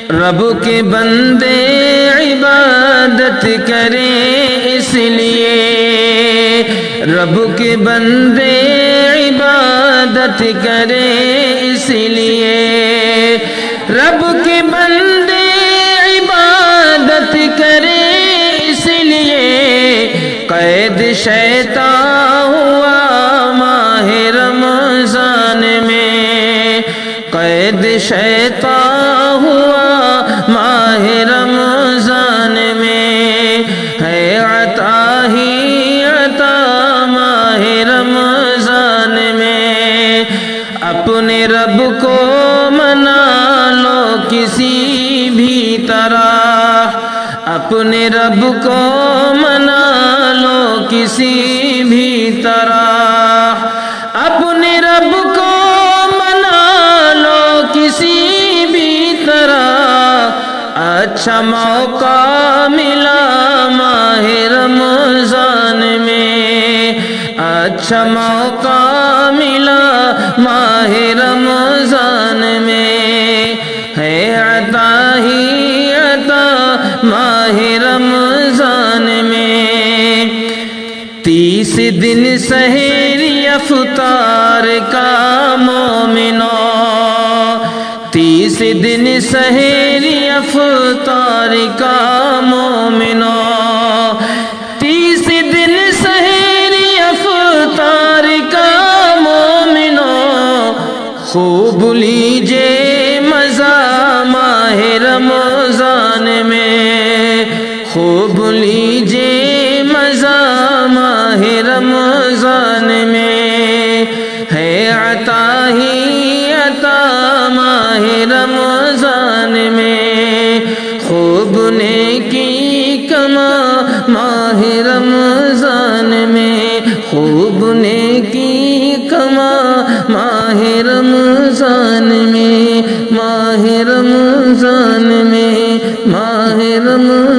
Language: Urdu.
رب کے بندے عبادت کریں اس لیے، رب کے بندے عبادت کریں اس لیے، رب کے بندے عبادت کریں اس لیے، قید شیطان ہوا ماہ رمضان میں، قید شیطان ہوا ماہ رمضان میں، ہے عطا ہی عطا ماہ رمضان میں، اپنے رب کو منا لو کسی بھی طرح، اپنے رب کو منا لو کسی بھی طرح، اپنے رب کو منا لو کسی بھی طرح، اچھا موقع ملا ماہ رمضان میں، اچھا موقع ملا ماہ رمضان میں، ہے عطا ہی عطا ماہ رمضان میں، 30 دن سحری افطار کا مومنو، 30 دن سحری افطار کا مومنو، 30 دن سحری افطار کا مومنو، خوب لیجئے مزہ ماہ رمضان میں، خوب لیجئے مزہ ماہ رمضان میں، ہے عطا ہی عطا ماہ رمضان میں، خوب نیکی کما ماہ رمضان میں، خوب نیکی کما ماہ رمضان میں، ماہ رمضان میں، ماہ رمضان